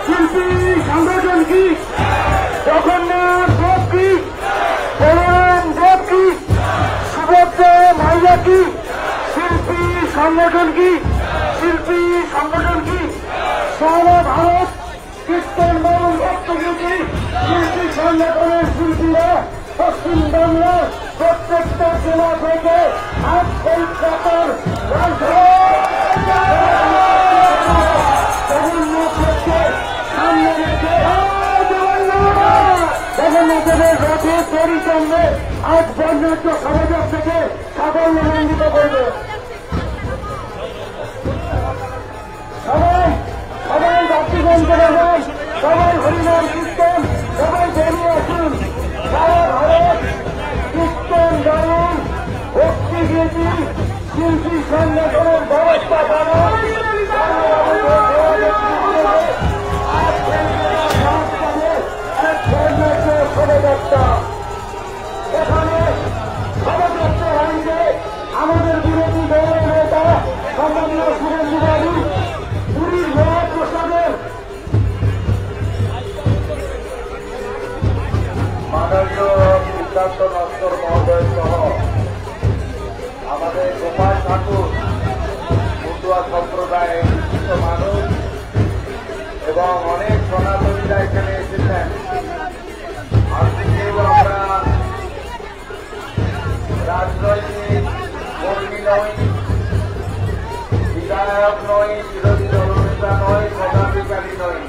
শিল্পী সংগঠন কি, জগন্নাথ দেব কি, বলরাম দেব কি, সুভদ্রা মাইয়া কি, শিল্পী সংগঠন কি, শিল্পী সংগঠন কি, সারা ভারত কীর্তন বাবু ভক্তগীতি শিল্পী সংগঠনের শিল্পীরা পশ্চিমবাংলার প্রত্যেকটা জেলা থেকে হাত কলকাতার জগন্নাথের রথে পরিচন্দ্রে আজ বর্ণাঢ্য সমাজক থেকে সাফল্যমণ্ডিত করবে। সবাই সবাই যাত্রীগণ জনগণ, সবাই হরিনাম কীর্তন, সবাই বেরিয়ে আসুন। সারা ভারত কীর্তন গায়ন ভক্তি গীতি শিল্পী সংগঠনের ব্যবস্থা বানান। এখানে শোভাযাত্রা হয়েছে আমাদের বিরোধী দলের নেতা সম্মানীয় সুরেন্দ্র বাবু পুরীর মহাপ্রসাদের মাননীয় সিদ্ধার্থ নস্কর মহোদয় সহ আমাদের গোপাল ঠাকুর পটুয়া সম্প্রদায়ের কিছু মানুষ এবং অনেক সনাতনীরা এখানে এসেছেন। আজকেও আমরা রাজনৈতিক কর্মী নই, বিধায়ক নই, বিরোধী দলনেতা নই, পদাধিকারী নই,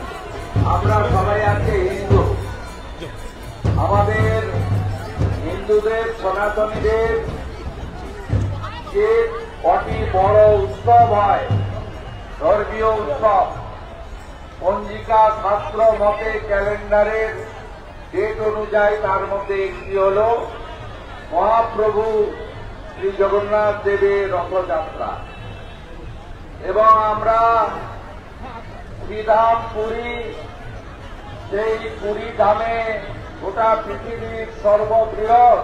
আমরা সবাই আজকে হিন্দু। আমাদের হিন্দুদের সনাতনীদের যে কটি বড় উৎসব হয়, ধর্মীয় উৎসব, পঞ্জিকা শাস্ত্র মতে ক্যালেন্ডারের ডেট অনুযায়ী তার মধ্যে একটি হল মহাপ্রভু শ্রী জগন্নাথ দেবের রথযাত্রা। এবং আমরা শ্রীধাম পুরী, সেই পুরী ধামে গোটা পৃথিবীর সর্ববৃহৎ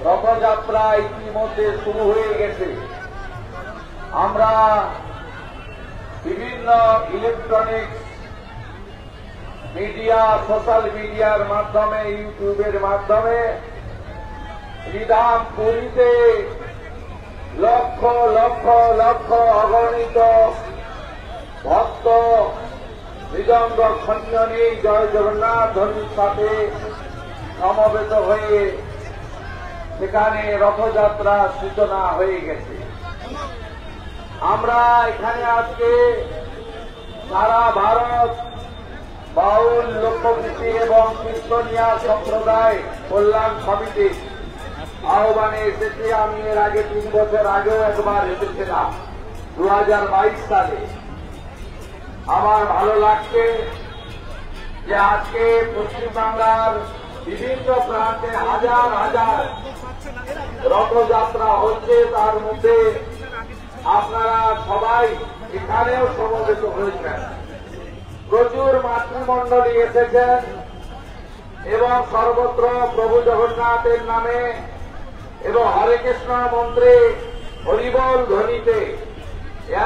রথযাত্রা ইতিমধ্যে শুরু হয়ে গেছে। আমরা বিভিন্ন ইলেকট্রনিক্স মিডিয়া, সোশ্যাল মিডিয়ার মাধ্যমে, ইউটিউবের মাধ্যমে শ্রীধাম পুরীতে লক্ষ লক্ষ লক্ষ অগণিত ভক্ত মৃদঙ্গ খঞ্জনী জয় জগন্নাথ ধ্বনির সাথে সমবেত হয়ে সেখানে রথযাত্রা সূচনা হয়ে গেছে। আমরা এখানে আজকে সারা ভারত বাউল লোকগীতি এবং কীর্তনিয়া সম্প্রদায় কল্যাণ সমিতি আহ্বানে এসেছি। আমি এর আগে 3 বছর আগেও একবার এসেছিলাম 2022 সালে। আমার ভালো লাগছে যে আজকে পশ্চিমবাংলার বিভিন্ন প্রান্তে হাজার হাজার রথযাত্রা হচ্ছে, তার মধ্যে আপনারা সবাই এখানেও সমবেত হয়েছেন। প্রচুর মাতৃমণ্ডলী এসেছেন এবং সর্বত্র প্রভু জগন্নাথের নামে এবং হরে কৃষ্ণ মন্ত্রে হরিবল ধ্বনিতে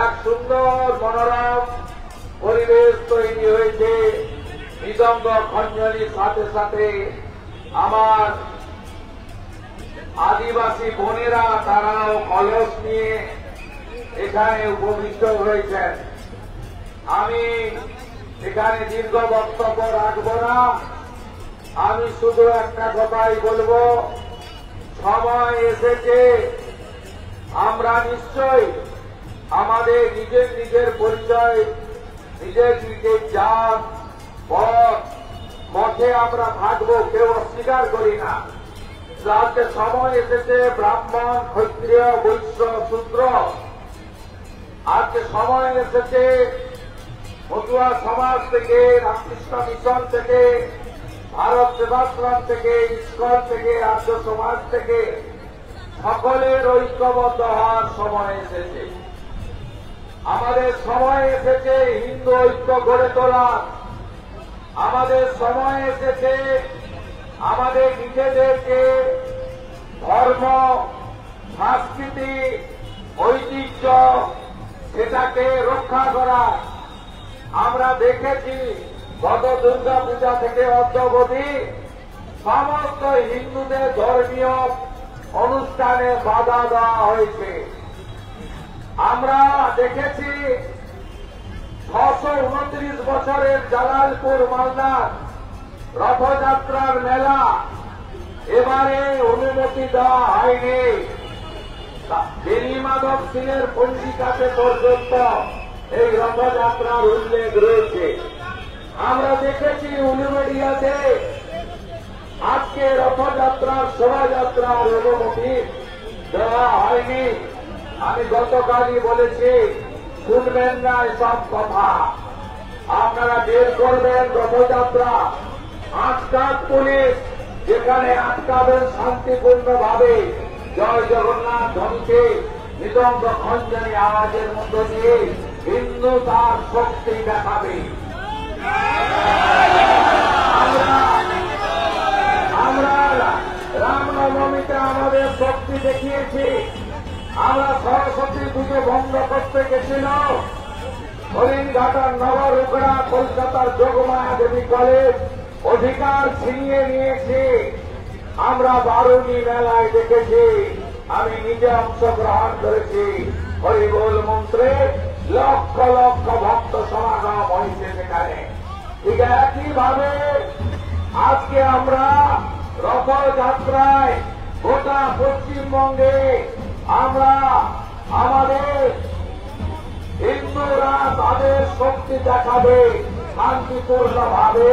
এক সুন্দর মনোরম পরিবেশ তৈরি হয়েছে। মৃদঙ্গ খঞ্জনির সাথে সাথে আমার আদিবাসী বোনেরা তারাও কলস নিয়ে এখানে উপবিষ্ট হয়েছেন। আমি এখানে দীর্ঘ বক্তব্য রাখব না, আমি শুধু একটা কথাই বলবো, সময় এসেছে আমরা নিশ্চয়ই আমাদের নিজের নিজের পরিচয়, নিজের নিজের জাত পথ মঠে আমরা থাকবো, কেউ অস্বীকার করি না। আজকে সময় এসেছে ব্রাহ্মণ, ক্ষত্রিয়, বৈশ্য, শূদ্র, আজকে সময় এসেছে মতুয়া সমাজ থেকে, রামকৃষ্ণ মিশন থেকে, ভারত সেবাশ্রম থেকে, ইস্কন থেকে, আর্য সমাজ থেকে সকলের ঐক্যবদ্ধ হওয়ার সময় এসেছে। আমাদের সময় এসেছে হিন্দু ঐক্য গড়ে তোলার। আমাদের সময় এসেছে আমাদের নিজেদেরকে ধর্ম, সংস্কৃতি, ঐতিহ্য সেটা এটাকে রক্ষা করা। আমরা দেখেছি গত দুর্গা পূজা থেকে অদ্যাবধি সমস্ত হিন্দুদের ধর্মীয় অনুষ্ঠানে বাধা দেওয়া হয়েছে। আমরা দেখেছি 629 বছরের জালালপুর মালদার রথযাত্রার মেলা এবারে অনুমতি দেওয়া হয়নি। বেনি মাধব সিংয়ের পঞ্জিকাতে পর্যন্ত এই রথযাত্রার উল্লেখ রয়েছে। আমরা দেখেছি উলুবেড়িয়াতে আজকে রথযাত্রার শোভাযাত্রার অনুমতি দেওয়া হয়নি। আমি গতকালই বলেছি, শুনবেন না এসব কথা। আপনারা বের করবেন রথযাত্রা, আটকাত পুলিশ যেখানে আটকাবেন শান্তিপূর্ণভাবে জয় জগন্নাথ ধ্বনিতে মৃদঙ্গ খঞ্জনী আওয়াজের মধ্য দিয়ে হিন্দু তার শক্তি দেখাবে। আমরা রামনবমীতে আমাদের শক্তি দেখিয়েছি। আমরা সরস্বতী পুজো বন্ধ করতে গেছিলাম। হরিণঘাটার নবরুকড়া কলকাতার যোগমায়া দেবী কলেজ অধিকার ছিনিয়ে নিয়েছে। আমরা বারুণী মেলায় দেখেছি, আমি নিজে অংশগ্রহণ করেছি। হরিবোল মন্ত্রে লক্ষ লক্ষ ভক্ত সমাগম হয়েছে সেখানে। ঠিক একইভাবে আজকে আমরা রথযাত্রায় গোটা পশ্চিমবঙ্গে আমরা আমাদের হিন্দুরা তাদের শক্তি দেখাবে শান্তিপূর্ণভাবে।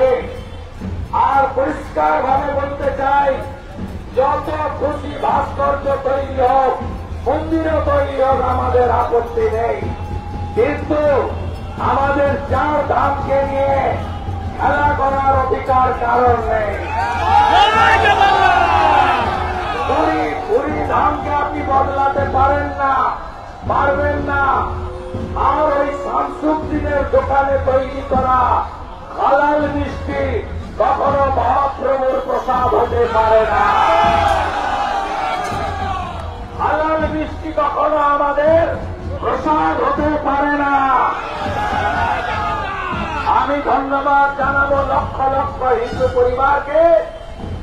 আর পরিষ্কার ভাবে বলতে চাই, যত খুশি ভাস্কর্য তৈরি হোক, মন্দিরও তৈরি হোক, আমাদের আপত্তি নেই। কিন্তু আমাদের 4 ধামকে নিয়ে খেলা করার অধিকার কারণ নেই। পুরী ধামকে আপনি বদলাতে পারেন না, পারবেন না। আর ওই শামসুদ্দিনের দোকানে তৈরি করা হালাল মিষ্টি কখনো মহাপ্রভুর প্রসাদ হতে পারে না। হালাল মিষ্টি কখনো আমাদের প্রসাদ হতে পারে না। আমি ধন্যবাদ জানাবো লক্ষ লক্ষ হিন্দু পরিবারকে,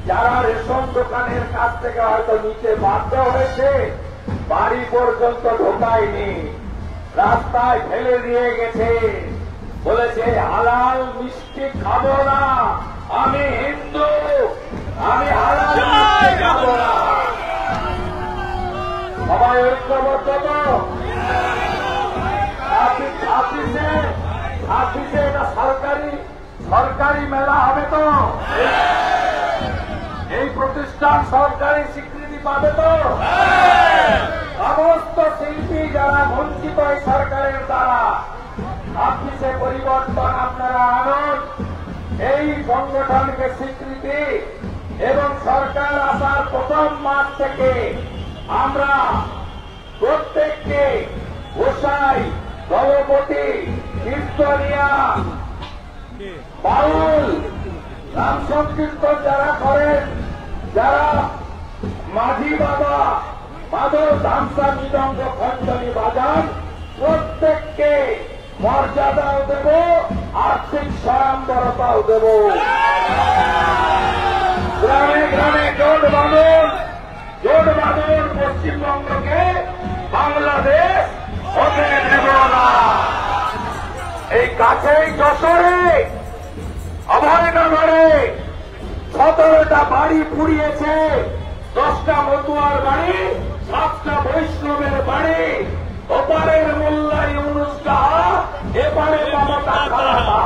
যারা রেশন দোকানের কাছ থেকে হয়তো নিতে বাধ্য হয়েছে, বাড়ি পর্যন্ত ঢোকায়নি, রাস্তায় ফেলে দিয়ে গেছে, বলেছে হালাল মিষ্টি খাবো না, আমি হিন্দু, আমি হালাল মিষ্টি খাবো না। সবাই ঐক্যবদ্ধ তো? 26-এ এটা সরকারি মেলা হবে তো? এই প্রতিষ্ঠান সরকারি স্বীকৃতি পাবে তো? সমস্ত শিল্পী যারা বঞ্চিত এই সরকারের দ্বারা, 26-এ পরিবর্তন আপনারা আনুন, এই সংগঠনকে স্বীকৃতি এবং সরকার আসার প্রথম মাস থেকে আমরা প্রত্যেককে গোসাই, দলপতি, কীর্তনিয়া, বাউল, নাম সংকীর্তন যারা করেন, যারা মাঝি বাবা, মাদল, ধামসা, মৃদঙ্গ, খঞ্জনি বাজান, প্রত্যেককে মর্যাদাও দেব, আর্থিক স্বয়ম্বরতাও দেব। গ্রামে গ্রামে জোট বাঁধন, পশ্চিমবঙ্গকে বাংলাদেশ হতে দেব না। এই কাছেই যশোরে অভয়নগরে 17টা বাড়ি পুড়িয়েছে, 10টা মতুয়ার বাড়ি, 7টা বৈষ্ণবের বাড়ি, ওপারের মোল্লাই অনুষ্ঠা, এপারে মমতা খালাতা।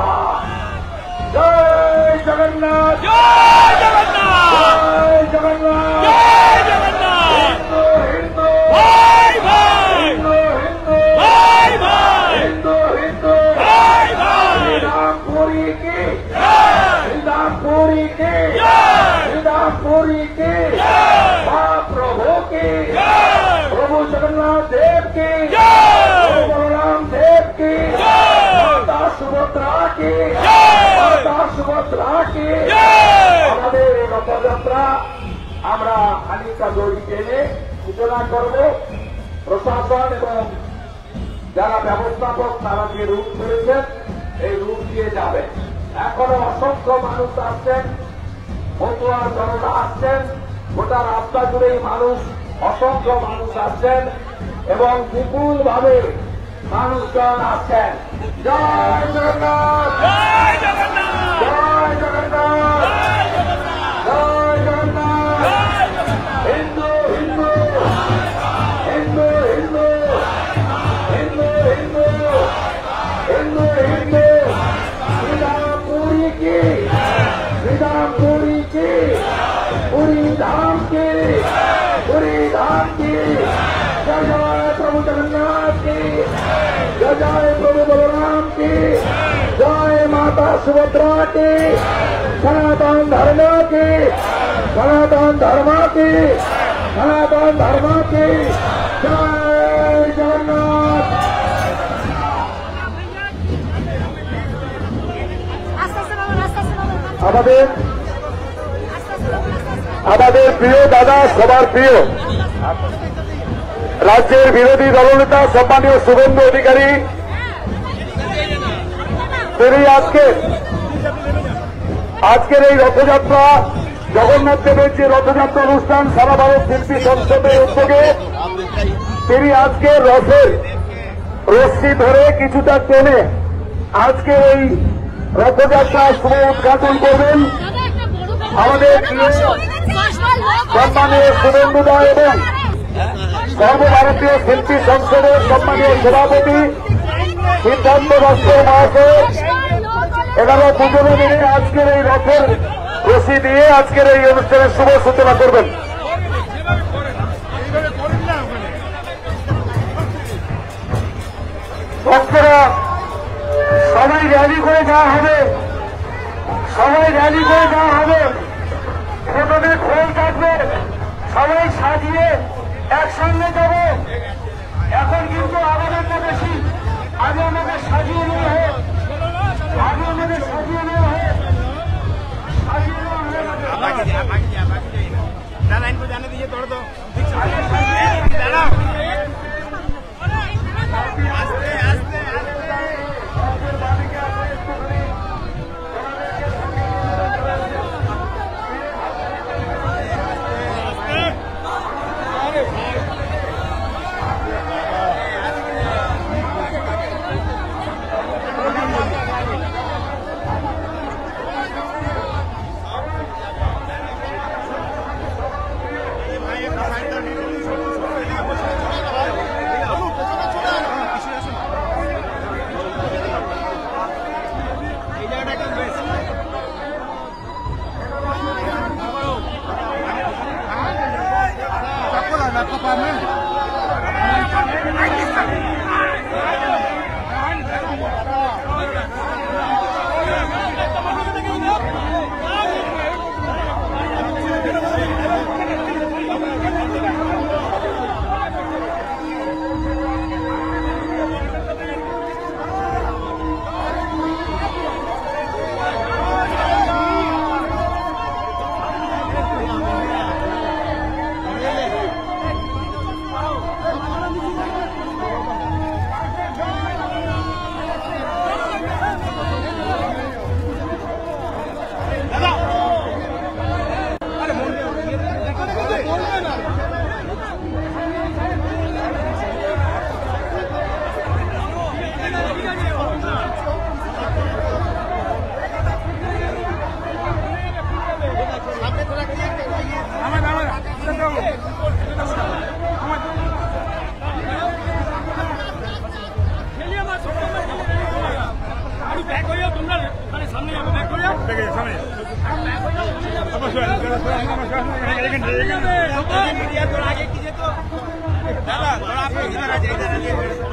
জয় জগন্নাথ, জয় জগন্নাথ, জয় জগন্নাথ, জয় জগন্নাথ, হিন্দু হিন্দু, ভাই ভাই, হিন্দু হিন্দু, ভাই ভাই, হিন্দু হিন্দু, ভাই ভাই, শ্রীরামপুরী কি, জয়, শ্রীরামপুরী কি, জয়, শ্রীরামপুরী কি, জয়, মহাপ্রভু কি, জয়, প্রভু জগন্নাথ দেব কি, জয়, প্রভু বলরাম দেব কি, জয়, মাতা সুভদ্রা কি, জয়, মাতা সুভদ্রা কি। জয়। আমাদের এই রথযাত্রা আমরা খানিকটা দড়ি টেনে সূচনা করব। প্রশাসন এবং যারা ব্যবস্থাপক তারা যে রুট ধরেছেন এই রুট দিয়ে যাবে। এখনো অসংখ্য মানুষ আসছেন, মতুয়ার জনতা আসছেন, গোটা রাস্তা জুড়েই মানুষ, অসংখ্য মানুষ আসছেন এবং বিপুল ভাবে মানুষজন আসছেন। জয় জগন্নাথ, জয় জগন্নাথ, জয় জগন্নাথ, জয় জগন্নাথ। জয় জগন্নাথ। হিন্দু হিন্দু হিন্দু হিন্দু হিন্দু হিন্দু হিন্দু হিন্দু শ্রীরাম পুরী কি, শ্রীরাম পুরী কি, পুরী ধাम की, पुरी धाम की। जय जय प्रभु जगन्नाथ की, जय जय प्रभु बलराम की, जय माता सुभद्रा की, सनातन धर्म की, सनातन धर्म की, सनातन धर्म की। जय जगन्नाथ। আমাদের প্রিয় দাদা, সবার প্রিয় রাজ্যের বিরোধী দলনেতা সম্মানীয় শুভেন্দু অধিকারী, তিনি আজকের এই রথযাত্রা, জগন্নাথ দেবের যে রথযাত্রা অনুষ্ঠান সারা ভারত শিল্পী সংসদের উদ্যোগে তিনি আজকে রথের রশ্মি ধরে কিছুটা টেনে আজকে এই রথযাত্রা শুভ উদ্ঘাটন করবেন আমাদের সম্মানীয় শুভেন্দুদা এবং সর্বভারতীয় শিল্পী সংসদের সম্মানীয় সভাপতি সিদ্ধান্ত ভাস্কর মহাশয়। এনারা দুজনে মিলে আজকের এই রথের রশি দিয়ে আজকের এই অনুষ্ঠানের শুভ সূচনা করবেন। ভক্তরা সবাই র্যালি করে যাওয়া হবে, সবাই র্যালি করে যাওয়া হবে, ফটোতে খোল কাটবে, সবাই সাজিয়ে একসঙ্গে যাব। এখন কিন্তু আমাদের তো বেশি, আগে আমাদের সাজিয়ে নেওয়া হয়, আগে আমাদের সাজিয়ে নেওয়া হয়, সাজিয়ে নেওয়া হয়।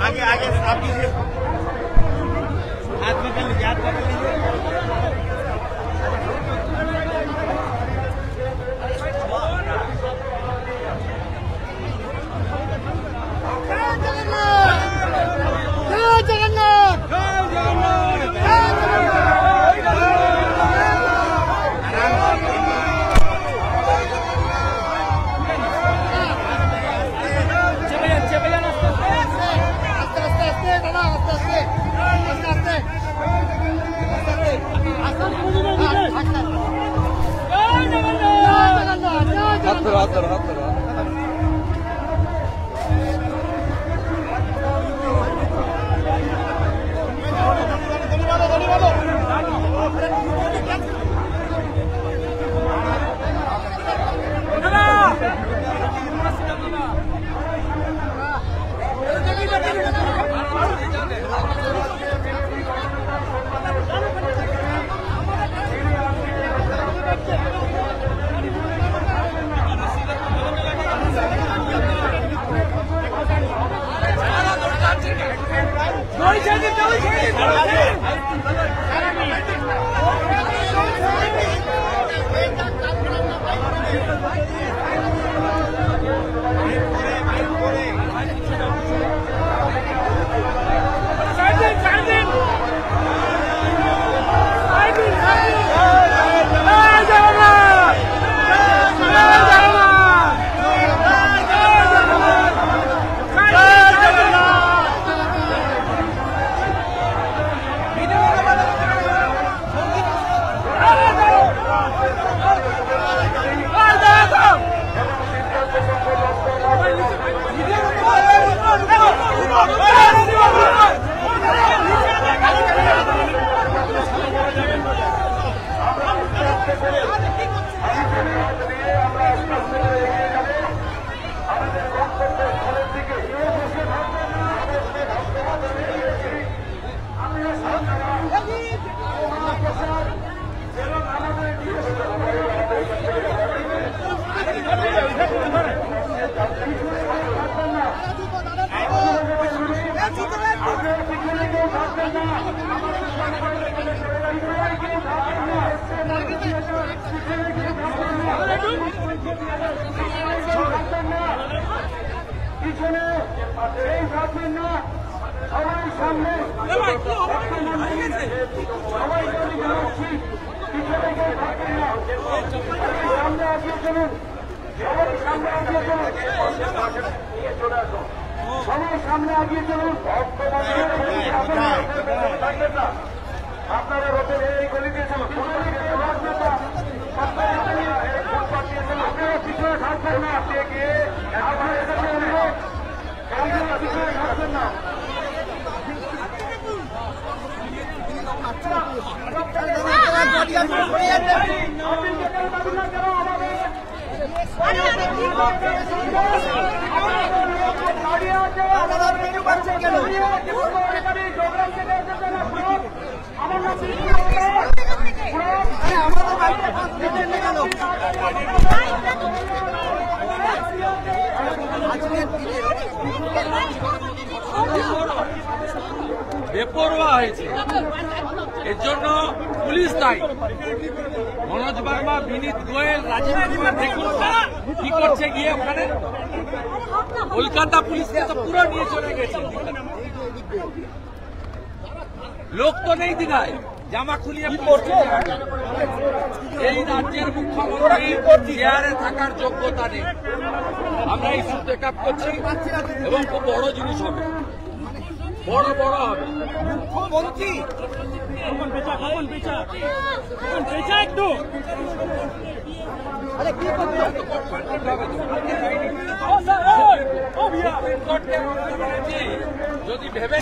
आगे आगे आप कीजिए, हाथ पकड़ लीजिए, हाथ पकड़ लीजिए। পিছনে এই থাকবেন না, সবাই সামনে, সবাই জানাচ্ছি পিছনে কেউ থাকবেন না, সামনে আগিয়ে চলুন, সবাই সামনে আগিয়ে চলুন, সবাই সামনে আগিয়ে চলুন। থাকবেন না, আপনারা রোদের এই গলিতে চলুন, আপনারা পিছনে থাকবেন না, আপনারা এটাকে অনুরোধ পিছনে থাকবেন না। বেপরোয়া হয়েছে, এর জন্য পুলিশ দায়ী। মনোজ বার্মা, বিনীত গোয়েল, রাজীব কুমার দেখুন কি করছে গিয়ে ওখানে। কলকাতা পুলিশকে তো পুরো নিয়ে চলে গেছে, লোক তো নেই দিঘায়, জামা খুলিয়ে পড়ছে। এই রাজ্যের মুখ্যমন্ত্রী চেয়ারে থাকার যোগ্যতা নেই। আমরা ইস্যু টেক আপ করছি এবং খুব বড় জিনিস হবে, বড় বড় হবে। মুখ্যমন্ত্রী একটু যদি ভেবে